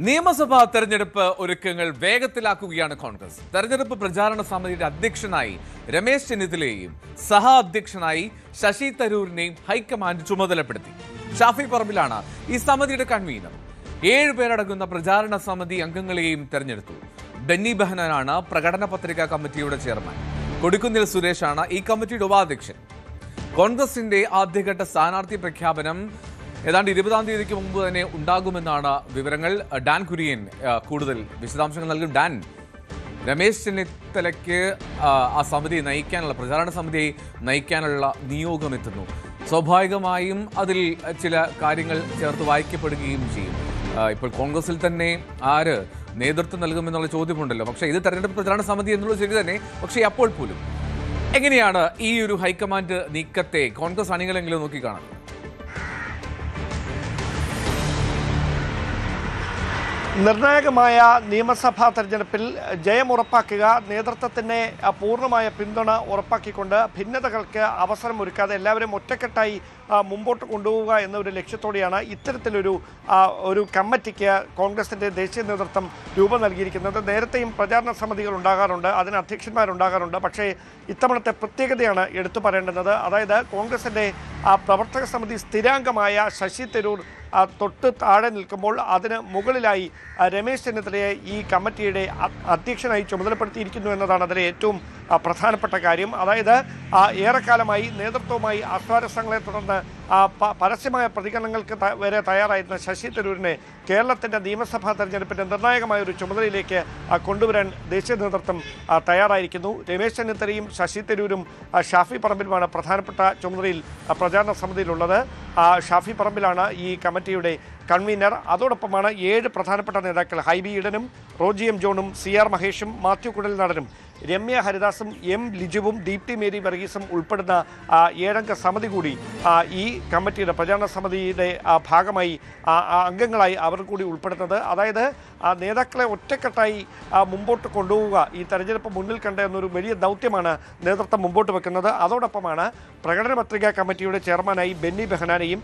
നിയമസഭാ തെരഞ്ഞെടുപ്പ് ഒരുക്കങ്ങൾ വേഗത്തിലാക്കുകയാണ് കോൺഗ്രസ്. തെരഞ്ഞെടുപ്പ് പ്രചാരണ സമിതിയുടെ അധ്യക്ഷനായി രമേശ് ചെന്നിത്തലയെയും സഹ അധ്യക്ഷനായി ശശി തരൂരിനെയും ഹൈക്കമാൻഡ് ചുമതലപ്പെടുത്തി. ഷാഫി പറമ്പിലാണ് ഈ സമിതിയുടെ കൺവീനർ. 7 പേരടങ്ങുന്ന പ്രചാരണ സമിതി അംഗങ്ങളെയും തെരഞ്ഞെടുത്തു. ബെന്നി ബെഹനാനാണ് പ്രകടന പത്രിക കമ്മിറ്റിയുടെ ചെയർമാൻ. കൊടിക്കുന്നിൽ സുരേഷാണ് ഈ കമ്മിറ്റിയുടെ ഉപാധ്യക്ഷൻ. കോൺഗ്രസിന്റെ ആദ്യഘട്ട സ്ഥാനാർത്ഥി പ്രഖ്യാപനം ഏതാണ്ട് 20-ാം തീയതിക്ക് മുമ്പ് തന്നെ ഉണ്ടാകുമെന്നാണ് വിവരങ്ങൾ. ഡാൻ കുര്യൻ കൂടുതൽ വിശദാംശങ്ങൾ നൽകും. ഡാൻ, രമേശ് ചെന്നിത്തലയ്ക്ക് ആ സമിതി നയിക്കാനുള്ള, പ്രചാരണ സമിതിയെ നയിക്കാനുള്ള നിയോഗം എത്തുന്നു. സ്വാഭാവികമായും അതിൽ ചില കാര്യങ്ങൾ ചേർത്ത് വായിക്കപ്പെടുകയും ചെയ്യും. ഇപ്പോൾ കോൺഗ്രസിൽ തന്നെ ആര് നേതൃത്വം നൽകുമെന്നുള്ള ചോദ്യമുണ്ടല്ലോ. പക്ഷേ ഇത് തെരഞ്ഞെടുപ്പ് പ്രചാരണ സമിതി എന്നുള്ളത് ശരി തന്നെ. പക്ഷേ അപ്പോൾ പോലും എങ്ങനെയാണ് ഈ ഒരു ഹൈക്കമാൻഡ് നീക്കത്തെ കോൺഗ്രസ് അണികളെങ്കിലും നോക്കിക്കാണാം? നിർണായകമായ നിയമസഭാ തെരഞ്ഞെടുപ്പിൽ ജയമുറപ്പാക്കുക, നേതൃത്വത്തിന് പൂർണ്ണമായ പിന്തുണ ഉറപ്പാക്കിക്കൊണ്ട് ഭിന്നതകൾക്ക് അവസരമൊരുക്കാതെ എല്ലാവരും ഒറ്റക്കെട്ടായി മുമ്പോട്ട് കൊണ്ടുപോവുക എന്ന ഒരു ലക്ഷ്യത്തോടെയാണ് ഇത്തരത്തിലൊരു കമ്മിറ്റിക്ക് കോൺഗ്രസിൻ്റെ ദേശീയ നേതൃത്വം രൂപം നൽകിയിരിക്കുന്നത്. നേരത്തെയും പ്രചാരണ സമിതികൾ ഉണ്ടാകാറുണ്ട്, അതിന് അധ്യക്ഷന്മാരുണ്ടാകാറുണ്ട്. പക്ഷേ ഇത്തവണത്തെ പ്രത്യേകതയാണ് എടുത്തു പറയേണ്ടുന്നത്. അതായത് കോൺഗ്രസിൻ്റെ പ്രവർത്തക സമിതി സ്ഥിരാംഗമായ ശശി തരൂർ തൊട്ട് താഴെ നിൽക്കുമ്പോൾ അതിന് മുകളിലായി രമേശ് ചെന്നിത്തലയെ ഈ കമ്മിറ്റിയുടെ അധ്യക്ഷനായി ചുമതലപ്പെടുത്തിയിരിക്കുന്നു എന്നതാണ് അതിലെ ഏറ്റവും പ്രധാനപ്പെട്ട കാര്യം. അതായത് ഏറെക്കാലമായി നേതൃത്വവുമായി അസ്വാരസ്യങ്ങളെ തുടർന്ന് പരസ്യമായ പ്രതികരണങ്ങൾക്ക് വരെ തയ്യാറായിരുന്ന ശശി തരൂരിനെ കേരളത്തിൻ്റെ നിയമസഭാ തെരഞ്ഞെടുപ്പിൻ്റെ നിർണായകമായ ഒരു ചുമതലയിലേക്ക് കൊണ്ടുവരാൻ ദേശീയ നേതൃത്വം തയ്യാറായിരിക്കുന്നു. രമേശ് ചെന്നിത്തലയും ശശി തരൂരും ഷാഫി പറമ്പിലുമാണ് പ്രധാനപ്പെട്ട ചുമതലയിൽ പ്രചാരണ സമിതിയിലുള്ളത്. ഷാഫി പറമ്പിലാണ് ഈ കമ്മിറ്റിയുടെ കൺവീനർ. അതോടൊപ്പമാണ് 7 പ്രധാനപ്പെട്ട നേതാക്കൾ, ഹൈബി ഈഡനും റോജി എം ജോണും CR മഹേഷും മാത്യു കുഴൽനാടനും രമ്യ ഹരിദാസും M ലിജുവും ദീപ്തി മേരി വർഗീസും ഉൾപ്പെടുന്ന 7-അംഗ സമിതി കൂടി ഈ കമ്മിറ്റിയുടെ പ്രചാരണ സമിതിയുടെ ഭാഗമായി അംഗങ്ങളായി അവർ കൂടി ഉൾപ്പെടുന്നത്. അതായത് നേതാക്കളെ ഒറ്റക്കെട്ടായി മുമ്പോട്ട് കൊണ്ടുപോവുക, ഈ തെരഞ്ഞെടുപ്പ് മുന്നിൽ കണ്ട എന്നൊരു വലിയ ദൗത്യമാണ് നേതൃത്വം മുമ്പോട്ട് വെക്കുന്നത്. അതോടൊപ്പമാണ് പ്രകടന പത്രിക കമ്മിറ്റിയുടെ ചെയർമാനായി ബെന്നി ബെഹനാനെയും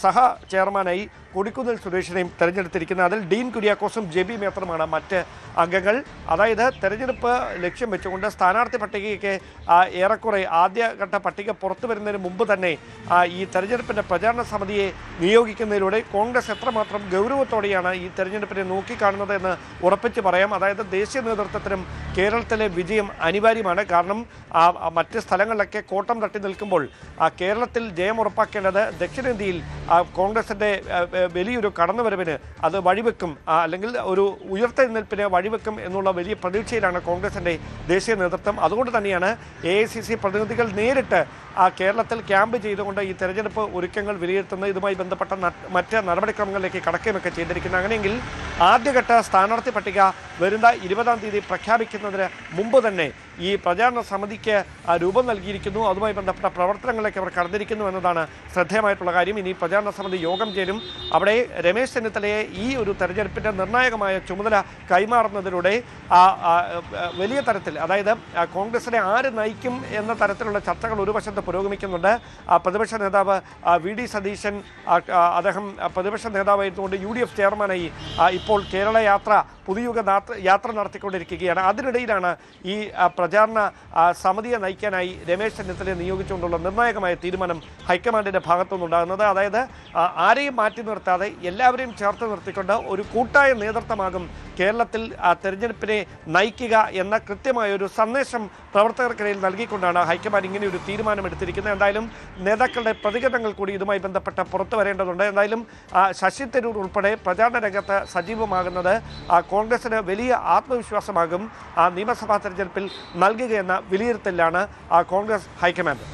സഹ ചെയർമാനായി കൊടിക്കുന്നിൽ സുരേഷിനെയും തെരഞ്ഞെടുത്തിരിക്കുന്നത്. അതിൽ ഡീൻ കുര്യാക്കോസും JB മേത്തറുമാണ് മറ്റ് അംഗങ്ങൾ. അതായത് തെരഞ്ഞെടുപ്പ് ലക്ഷ്യം വെച്ചുകൊണ്ട് സ്ഥാനാർത്ഥി പട്ടികയ്ക്ക് ഏറെക്കുറെ ആദ്യഘട്ട പട്ടിക പുറത്തു വരുന്നതിന് മുമ്പ് തന്നെ ഈ തെരഞ്ഞെടുപ്പിൻ്റെ പ്രചാരണ സമിതിയെ നിയോഗിക്കുന്നതിലൂടെ കോൺഗ്രസ് എത്രമാത്രം ഗൗരവത്തോടെയാണ് ഈ തെരഞ്ഞെടുപ്പിനെ നോക്കിക്കാണുന്നത് എന്ന് ഉറപ്പിച്ച് പറയാം. അതായത് ദേശീയ നേതൃത്വത്തിനും കേരളത്തിലെ വിജയം അനിവാര്യമാണ്. കാരണം മറ്റ് സ്ഥലങ്ങളിലൊക്കെ കോട്ടം തട്ടി നിൽക്കുമ്പോൾ കേരളത്തിൽ ജയം ഉറപ്പാക്കേണ്ടത് ദക്ഷിണേന്ത്യയിൽ കോൺഗ്രസിൻ്റെ വലിയൊരു കടന്നുവരവിന് അത് വഴിവെക്കും, അല്ലെങ്കിൽ ഒരു ഉയർത്തെഴുന്നേൽപ്പിന് വഴിവെക്കും എന്നുള്ള വലിയ പ്രതീക്ഷയിലാണ് കോൺഗ്രസിൻ്റെ ദേശീയ നേതൃത്വം. അതുകൊണ്ട് തന്നെയാണ് AICC പ്രതിനിധികൾ നേരിട്ട് കേരളത്തിൽ ക്യാമ്പ് ചെയ്തുകൊണ്ട് ഈ തെരഞ്ഞെടുപ്പ് ഒരുക്കങ്ങൾ വിലയിരുത്തുന്നത്, ഇതുമായി ബന്ധപ്പെട്ട മറ്റ് നടപടിക്രമങ്ങളിലേക്ക് കടക്കുകയൊക്കെ ചെയ്തിരിക്കുന്നത്. അങ്ങനെയെങ്കിൽ ആദ്യഘട്ട സ്ഥാനാർത്ഥി പട്ടിക വരുന്ന 20-ാം തീയതി പ്രഖ്യാപിക്കുന്നതിന് മുമ്പ് തന്നെ ഈ പ്രചാരണ സമിതിക്ക് രൂപം നൽകിയിരിക്കുന്നു. അതുമായി ബന്ധപ്പെട്ട പ്രവർത്തനങ്ങളിലേക്ക് അവർ കടന്നിരിക്കുന്നു എന്നതാണ് ശ്രദ്ധേയമായിട്ടുള്ള കാര്യം. ഇനി പ്രചാരണ സമിതി യോഗം ചേരും. അവിടെ രമേശ് ചെന്നിത്തലയെ ഈ ഒരു തെരഞ്ഞെടുപ്പിൻ്റെ നിർണായകമായ ചുമതല കൈമാറുന്നതിലൂടെ വലിയ തരത്തിൽ, അതായത് കോൺഗ്രസിനെ ആര് നയിക്കും എന്ന തരത്തിലുള്ള ചർച്ചകൾ ഒരു വശത്ത് പുരോഗമിക്കുന്നുണ്ട്. പ്രതിപക്ഷ നേതാവ് VD സതീശൻ, അദ്ദേഹം പ്രതിപക്ഷ നേതാവായിരുന്നുകൊണ്ട് UDF ചെയർമാനായി ഇപ്പോൾ കേരള യാത്ര, പുതുയുഗ യാത്ര നടത്തിക്കൊണ്ടിരിക്കുകയാണ്. അതിനിടയിലാണ് ഈ പ്രചാരണ സമിതിയെ നയിക്കാനായി രമേശ് ചെന്നിത്തലയെ നിയോഗിച്ചുകൊണ്ടുള്ള നിർണായകമായ തീരുമാനം ഹൈക്കമാൻഡിൻ്റെ ഭാഗത്തുനിന്നുണ്ടാകുന്നത്. അതായത് ആരെയും മാറ്റി നിർത്താതെ എല്ലാവരെയും ചേർത്ത് നിർത്തിക്കൊണ്ട് ഒരു കൂട്ടായ നേതൃത്വമാകും കേരളത്തിൽ തെരഞ്ഞെടുപ്പിനെ നയിക്കുക എന്ന കൃത്യമായൊരു സന്ദേശം പ്രവർത്തകർക്കിടയിൽ നൽകിക്കൊണ്ടാണ് ഹൈക്കമാൻഡ് ഇങ്ങനെ ഒരു തീരുമാനമെടുത്തിരിക്കുന്നത്. എന്തായാലും നേതാക്കളുടെ പ്രതികരണങ്ങൾ കൂടി ഇതുമായി ബന്ധപ്പെട്ട് പുറത്തു വരേണ്ടതുണ്ട്. എന്തായാലും ശശി തരൂർ ഉൾപ്പെടെ പ്രചാരണ രംഗത്ത് സജീവമാകുന്നത് കോൺഗ്രസിന് വലിയ ആത്മവിശ്വാസമാകും നിയമസഭാ തെരഞ്ഞെടുപ്പിൽ നൽകുകയെന്ന വിലയിരുത്തലാണ് കോൺഗ്രസ് ഹൈക്കമാൻഡ്.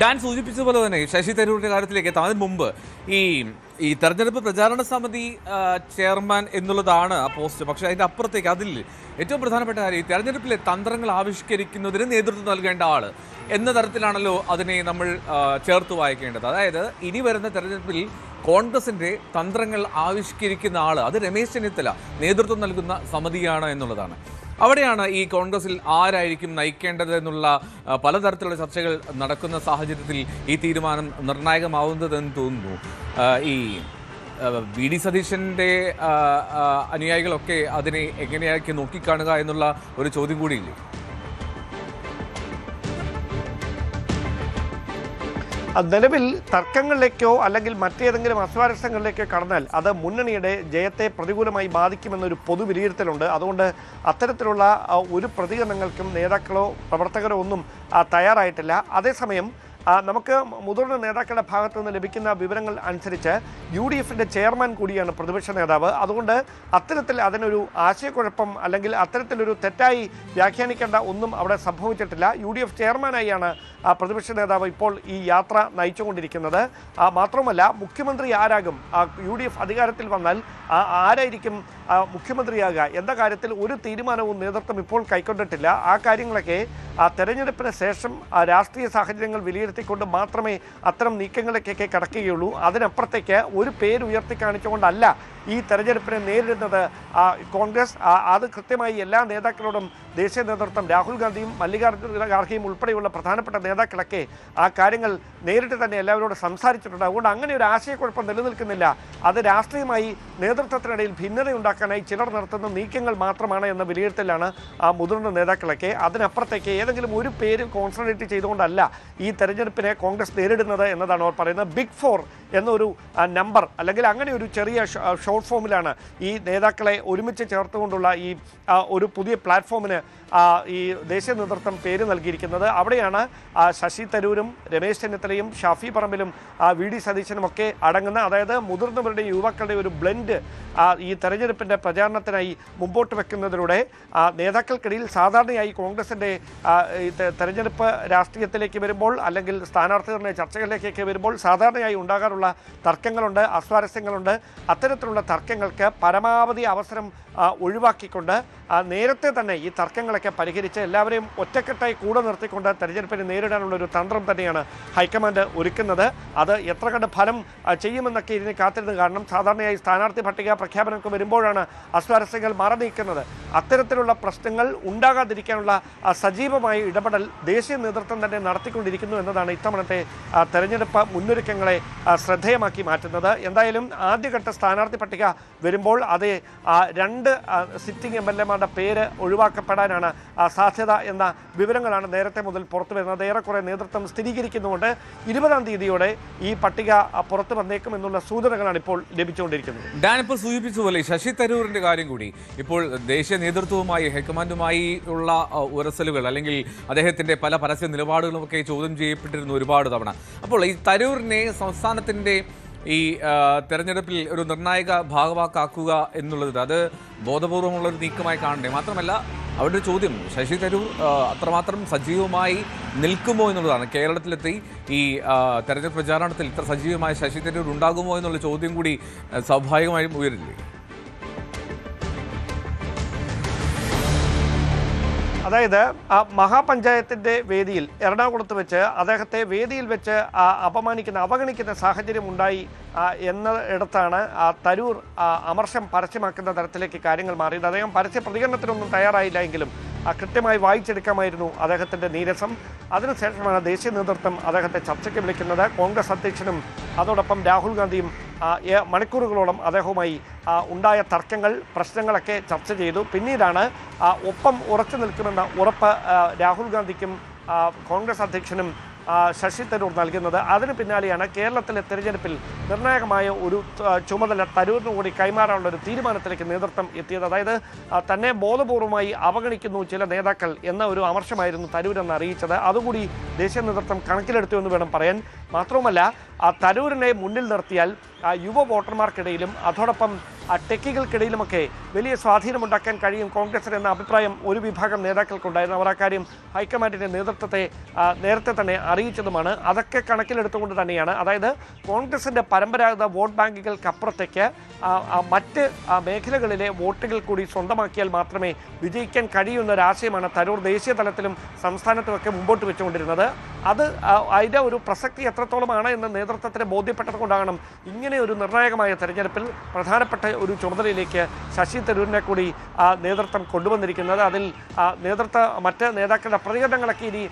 ഡാൻ സൂചിപ്പിച്ചതുപോലെ തന്നെ ശശി തരൂരിന്റെ കാര്യത്തിലേക്ക് എത്താം. അതിന് മുമ്പ് ഈ തെരഞ്ഞെടുപ്പ് പ്രചാരണ സമിതി ചെയർമാൻ എന്നുള്ളതാണ് ആ പോസ്റ്റ്. പക്ഷേ അതിൻ്റെ അപ്പുറത്തേക്ക് അതിൽ ഏറ്റവും പ്രധാനപ്പെട്ട കാര്യം ഈ തെരഞ്ഞെടുപ്പിലെ തന്ത്രങ്ങൾ ആവിഷ്കരിക്കുന്നതിന് നേതൃത്വം നൽകേണ്ട ആൾ എന്ന തരത്തിലാണല്ലോ അതിനെ നമ്മൾ ചേർത്ത് വായിക്കേണ്ടത്. അതായത് ഇനി വരുന്ന തെരഞ്ഞെടുപ്പിൽ കോൺഗ്രസിൻ്റെ തന്ത്രങ്ങൾ ആവിഷ്കരിക്കുന്ന ആൾ അത് രമേശ് ചെന്നിത്തല നേതൃത്വം നൽകുന്ന സമിതിയാണ് എന്നുള്ളതാണ്. അവിടെയാണ് ഈ കോൺഗ്രസിൽ ആരായിരിക്കും നയിക്കേണ്ടത് എന്നുള്ള പലതരത്തിലുള്ള ചർച്ചകൾ നടക്കുന്ന സാഹചര്യത്തിൽ ഈ തീരുമാനം നിർണായകമാവുന്നതെന്ന് തോന്നുന്നു. ഈ വി ഡി സതീശൻ്റെ അനുയായികളൊക്കെ അതിനെ എങ്ങനെയാക്കി നോക്കിക്കാണുക എന്നുള്ള ഒരു ചോദ്യം കൂടിയില്ലേ? നിലവിൽ തർക്കങ്ങളിലേക്കോ അല്ലെങ്കിൽ മറ്റേതെങ്കിലും അസ്വാരസ്യങ്ങളിലേക്കോ കടന്നാൽ അത് മുന്നണിയുടെ ജയത്തെ പ്രതികൂലമായി ബാധിക്കുമെന്നൊരു പൊതു വിലയിരുത്തലുണ്ട്. അതുകൊണ്ട് അത്തരത്തിലുള്ള ഒരു പ്രതികരണങ്ങൾക്കും നേതാക്കളോ പ്രവർത്തകരോ ഒന്നും തയ്യാറായിട്ടില്ല. അതേസമയം നമുക്ക് മുതിർന്ന നേതാക്കളുടെ ഭാഗത്തു നിന്ന് ലഭിക്കുന്ന വിവരങ്ങൾ അനുസരിച്ച് UDF ചെയർമാൻ കൂടിയാണ് പ്രതിപക്ഷ നേതാവ്. അതുകൊണ്ട് അത്തരത്തിൽ അതിനൊരു ആശയക്കുഴപ്പം അല്ലെങ്കിൽ അത്തരത്തിലൊരു തെറ്റായി വ്യാഖ്യാനിക്കേണ്ട ഒന്നും അവിടെ സംഭവിച്ചിട്ടില്ല. UDF ചെയർമാനായാണ് പ്രതിപക്ഷ നേതാവ് ഇപ്പോൾ ഈ യാത്ര നയിച്ചുകൊണ്ടിരിക്കുന്നത്. മാത്രമല്ല മുഖ്യമന്ത്രി ആരാകും, UDF അധികാരത്തിൽ വന്നാൽ ആരായിരിക്കും മുഖ്യമന്ത്രിയാകുക എന്ന കാര്യത്തിൽ ഒരു തീരുമാനവും നേതൃത്വം ഇപ്പോൾ കൈക്കൊണ്ടിട്ടില്ല. ആ കാര്യങ്ങളൊക്കെ തെരഞ്ഞെടുപ്പിന് ശേഷം രാഷ്ട്രീയ സാഹചര്യങ്ങൾ വിലയിരുത്തിക്കൊണ്ട് മാത്രമേ അത്തരം നീക്കങ്ങളിലേക്കൊക്കെ കടക്കുകയുള്ളൂ. അതിനപ്പുറത്തേക്ക് ഒരു പേര് ഉയർത്തി കാണിച്ചുകൊണ്ടല്ല ഈ തെരഞ്ഞെടുപ്പിനെ നേരിടുന്നത് കോൺഗ്രസ്. അത് കൃത്യമായി എല്ലാ നേതാക്കളോടും ദേശീയ നേതൃത്വം രാഹുൽ ഗാന്ധിയും മല്ലികാർജ്ജുന ഖാർഗെയും ഉൾപ്പെടെയുള്ള പ്രധാനപ്പെട്ട നേതാക്കളൊക്കെ ആ കാര്യങ്ങൾ നേരിട്ട് തന്നെ എല്ലാവരോടും സംസാരിച്ചിട്ടുണ്ട്. അതുകൊണ്ട് അങ്ങനെ ഒരു ആശയക്കുഴപ്പം നിലനിൽക്കുന്നില്ല. അത് രാഷ്ട്രീയമായി നേതൃത്വത്തിനിടയിൽ ഭിന്നതയുണ്ടാക്കാനായി ചിലർ നടത്തുന്ന നീക്കങ്ങൾ മാത്രമാണ് എന്ന വിലയിരുത്തലാണ് മുതിർന്ന നേതാക്കളൊക്കെ. അതിനപ്പുറത്തേക്ക് ഏതെങ്കിലും ഒരു പേര് കോൺസെൻട്രേറ്റ് ചെയ്തുകൊണ്ടല്ല ഈ തെരഞ്ഞെടുപ്പിനെ കോൺഗ്രസ് നേരിടുന്നത് എന്നതാണ് അവർ പറയുന്നത്. ബിഗ് ഫോർ എന്നൊരു നമ്പർ അല്ലെങ്കിൽ അങ്ങനെ ഒരു ചെറിയ ഷോർട്ട് ഫോമിലാണ് ഈ നേതാക്കളെ ഒരുമിച്ച് ചേർത്തുകൊണ്ടുള്ള ഈ ഒരു പുതിയ പ്ലാറ്റ്ഫോമിന് ഈ ദേശീയ നേതൃത്വം പേര് നൽകിയിരിക്കുന്നത്. അവിടെയാണ് ശശി തരൂരും രമേശ് ചെന്നിത്തലയും ഷാഫി പറമ്പിലും വി ഡി സതീശനും ഒക്കെ അടങ്ങുന്ന, അതായത് മുതിർന്നവരുടെയും യുവാക്കളുടെ ഒരു ബ്ലെൻഡ് ഈ തെരഞ്ഞെടുപ്പിൻ്റെ പ്രചാരണത്തിനായി മുമ്പോട്ട് വെക്കുന്നതിലൂടെ നേതാക്കൾക്കിടയിൽ സാധാരണയായി കോൺഗ്രസിൻ്റെ തെരഞ്ഞെടുപ്പ് രാഷ്ട്രീയത്തിലേക്ക് വരുമ്പോൾ അല്ലെങ്കിൽ സ്ഥാനാർത്ഥികളുടെ ചർച്ചകളിലേക്കൊക്കെ വരുമ്പോൾ സാധാരണയായി ഉണ്ടാകാറുള്ള തർക്കങ്ങളുണ്ട്, അസ്വാരസ്യങ്ങളുണ്ട്. അത്തരത്തിലുള്ള തർക്കങ്ങൾക്ക് പരമാവധി അവസരം ഒഴിവാക്കിക്കൊണ്ട് നേരത്തെ തന്നെ ഈ തർക്കങ്ങളൊക്കെ പരിഹരിച്ച് എല്ലാവരെയും ഒറ്റക്കെട്ടായി കൂടെ നിർത്തിക്കൊണ്ട് തെരഞ്ഞെടുപ്പിനെ നേരിടാനുള്ള ഒരു തന്ത്രം തന്നെയാണ് ഹൈക്കമാൻഡ് ഒരുക്കുന്നത്. അത് എത്ര കണ്ട് ഫലം ചെയ്യുമെന്നൊക്കെ ഇതിന് കാത്തിരുന്ന് കാരണം സാധാരണയായി സ്ഥാനാർത്ഥി പട്ടിക പ്രഖ്യാപനമൊക്കെ വരുമ്പോഴാണ് അസ്വാരസ്യങ്ങൾ മറ നീക്കുന്നത്. അത്തരത്തിലുള്ള പ്രശ്നങ്ങൾ ഉണ്ടാകാതിരിക്കാനുള്ള സജീവമായ ഇടപെടൽ ദേശീയ നേതൃത്വം തന്നെ നടത്തിക്കൊണ്ടിരിക്കുന്നു എന്നതാണ് ഇത്തവണത്തെ തെരഞ്ഞെടുപ്പ് മുന്നൊരുക്കങ്ങളെ ശ്രദ്ധേയമാക്കി മാറ്റുന്നത്. എന്തായാലും ആദ്യഘട്ട സ്ഥാനാർത്ഥി പട്ടിക വരുമ്പോൾ അത് 2 സിറ്റിംഗ് MLA-മാരുടെ പേര് ഒഴിവാക്കപ്പെടാനാണ് സാധ്യത എന്ന വിവരങ്ങളാണ് നേരത്തെ മുതൽ പുറത്തു വരുന്നത്. ഏറെക്കുറെ നേതൃത്വം സ്ഥിരീകരിക്കുന്നുകൊണ്ട് 20-ാം തീയതിയോടെ ഈ പട്ടിക പുറത്തു വന്നേക്കും എന്നുള്ള സൂചനകളാണ് ഇപ്പോൾ ലഭിച്ചുകൊണ്ടിരിക്കുന്നത്. ഡാൻ ഇപ്പോൾ സൂചിപ്പിച്ചതുപോലെ ശശി തരൂരിന്റെ കാര്യം കൂടി ഇപ്പോൾ ദേശീയ നേതൃത്വവുമായി ഹൈക്കമാൻഡുമായി ഉള്ള ഉരസലുകൾ അല്ലെങ്കിൽ അദ്ദേഹത്തിന്റെ പല പരസ്യ നിലപാടുകളുമൊക്കെ ചോദ്യം ചെയ്യപ്പെട്ടിരുന്നു ഒരുപാട് തവണ. അപ്പോൾ ഈ തരൂരിനെ സംസ്ഥാനത്തിന്റെ ഈ തെരഞ്ഞെടുപ്പിൽ ഒരു നിർണായക ഭാഗമാക്കുക എന്നുള്ളത് അത് ബോധപൂർവമുള്ളൊരു നീക്കമായി കാണണ്ടേ? മാത്രമല്ല അവരുടെ ചോദ്യം ശശി തരൂർ അത്രമാത്രം സജീവമായി നിൽക്കുമോ എന്നുള്ളതാണ്. കേരളത്തിലെത്തി ഈ തെരഞ്ഞെടുപ്പ് പ്രചാരണത്തിൽ ഇത്ര സജീവമായ ശശി തരൂർ ഉണ്ടാകുമോ എന്നുള്ള ചോദ്യം കൂടി സ്വാഭാവികമായും ഉയരില്ലേ? അതായത് മഹാപഞ്ചായത്തിൻ്റെ വേദിയിൽ എറണാകുളത്ത് വെച്ച് അദ്ദേഹത്തെ വേദിയിൽ വെച്ച് അവഗണിക്കുന്ന സാഹചര്യം ഉണ്ടായി എന്നിടത്താണ് തരൂർ അമർഷം പരസ്യമാക്കുന്ന തരത്തിലേക്ക് കാര്യങ്ങൾ മാറിയത്. അദ്ദേഹം പരസ്യ പ്രതികരണത്തിനൊന്നും തയ്യാറായില്ല എങ്കിലും കൃത്യമായി വായിച്ചെടുക്കാമായിരുന്നു അദ്ദേഹത്തിൻ്റെ നീരസം. അതിനുശേഷമാണ് ദേശീയ നേതൃത്വം അദ്ദേഹത്തെ ചർച്ചയ്ക്ക് വിളിക്കുന്നത്. കോൺഗ്രസ് അധ്യക്ഷനും അതോടൊപ്പം രാഹുൽ ഗാന്ധിയും മണിക്കൂറുകളോളം അദ്ദേഹവുമായി ഉണ്ടായ തർക്കങ്ങൾ പ്രശ്നങ്ങളൊക്കെ ചർച്ച ചെയ്തു. പിന്നീടാണ് ഒപ്പം ഉറച്ചു നിൽക്കുമെന്ന ഉറപ്പ് രാഹുൽ ഗാന്ധിക്കും കോൺഗ്രസ് അധ്യക്ഷനും ശശി തരൂർ നൽകുന്നത്. അതിന് പിന്നാലെയാണ് കേരളത്തിലെ തെരഞ്ഞെടുപ്പിൽ നിർണായകമായ ഒരു ചുമതല തരൂരിന് കൂടി കൈമാറാനുള്ള ഒരു തീരുമാനത്തിലേക്ക് നേതൃത്വം എത്തിയത്. അതായത് തന്നെ ബോധപൂർവമായി അവഗണിക്കുന്നു ചില നേതാക്കൾ എന്ന ഒരു അമർഷമായിരുന്നു തരൂരെന്ന് അറിയിച്ചത്. അതുകൂടി ദേശീയ നേതൃത്വം കണക്കിലെടുത്തു എന്ന് വേണം പറയാൻ. മാത്രവുമല്ല തരൂരിനെ മുന്നിൽ നിർത്തിയാൽ യുവ വോട്ടർമാർക്കിടയിലും അതോടൊപ്പം ടെക്കികൾക്കിടയിലുമൊക്കെ വലിയ സ്വാധീനമുണ്ടാക്കാൻ കഴിയും കോൺഗ്രസിന് എന്ന അഭിപ്രായം ഒരു വിഭാഗം നേതാക്കൾക്കുണ്ടായിരുന്നു. അവർ ആ കാര്യം ഹൈക്കമാൻഡിൻ്റെ നേതൃത്വത്തെ നേരത്തെ തന്നെ അറിയിച്ചതുമാണ്. അതൊക്കെ കണക്കിലെടുത്തുകൊണ്ട് തന്നെയാണ്, അതായത് കോൺഗ്രസിൻ്റെ പരമ്പരാഗത വോട്ട് ബാങ്കുകൾക്കപ്പുറത്തേക്ക് മറ്റ് മേഖലകളിലെ വോട്ടുകൾ കൂടി സ്വന്തമാക്കിയാൽ മാത്രമേ വിജയിക്കാൻ കഴിയുന്ന ഒരാശയമാണ് തരൂർ ദേശീയ തലത്തിലും സംസ്ഥാനത്തുമൊക്കെ മുമ്പോട്ട് വെച്ചുകൊണ്ടിരുന്നത്. അതിൻ്റെ ഒരു പ്രസക്തി എത്രത്തോളമാണ് എന്ന് നേതൃത്വത്തിന് ബോധ്യപ്പെട്ടതുകൊണ്ടാകണം ഇങ്ങനെ ഒരു നിർണായകമായ തെരഞ്ഞെടുപ്പിൽ പ്രധാനപ്പെട്ട ഒരു ചുമതലയിലേക്ക് ശശി തരൂരിനെ കൂടി നേതൃത്വം കൊണ്ടുവന്നിരിക്കുന്നത്. അതിൽ മറ്റ് നേതാക്കളുടെ പ്രതികരണങ്ങളൊക്കെ ഇനി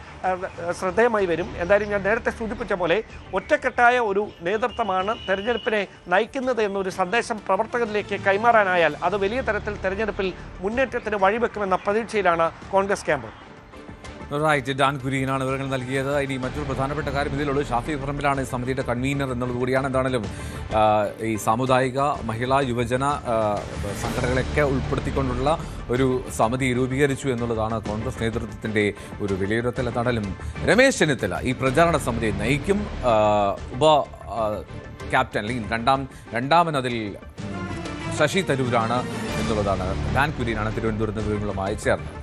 ശ്രദ്ധേയമായി വരും. എന്തായാലും ഞാൻ നേരത്തെ സൂചിപ്പിച്ച പോലെ ഒറ്റക്കെട്ടായ ഒരു നേതൃത്വമാണ് തെരഞ്ഞെടുപ്പിനെ നയിക്കുന്നത് എന്നൊരു സന്ദേശം പ്രവർത്തകരിലേക്ക് കൈമാറാനായാൽ അത് വലിയ തരത്തിൽ തെരഞ്ഞെടുപ്പിൽ മുന്നേറ്റത്തിന് വഴിവെക്കുമെന്ന പ്രതീക്ഷയിലാണ് കോൺഗ്രസ് ക്യാമ്പ്. റൈറ്റ്, ഡാൻ കുര്യനാണ് വിവരങ്ങൾ നൽകിയത്. ഇനി മറ്റൊരു പ്രധാനപ്പെട്ട കാര്യം ഇതിലുള്ളത് ഷാഫി പറമ്പിലാണ് ഈ സമിതിയുടെ കൺവീനർ എന്നുള്ളത് കൂടിയാണ്. എന്താണെങ്കിലും ഈ സാമുദായിക, മഹിളാ, യുവജന സംഘടനകളൊക്കെ ഉൾപ്പെടുത്തിക്കൊണ്ടുള്ള ഒരു സമിതി രൂപീകരിച്ചു എന്നുള്ളതാണ് കോൺഗ്രസ് നേതൃത്വത്തിൻ്റെ ഒരു വിലയിരുത്തൽ. എന്താണെങ്കിലും രമേശ് ചെന്നിത്തല ഈ പ്രചാരണ സമിതിയെ നയിക്കും. ക്യാപ്റ്റൻ അല്ലെങ്കിൽ രണ്ടാമനതിൽ ശശി തരൂരാണ് എന്നുള്ളതാണ്. ഡാൻ കുര്യനാണ് തിരുവനന്തപുരത്ത് വിവരങ്ങളുമായി ചേർന്നത്.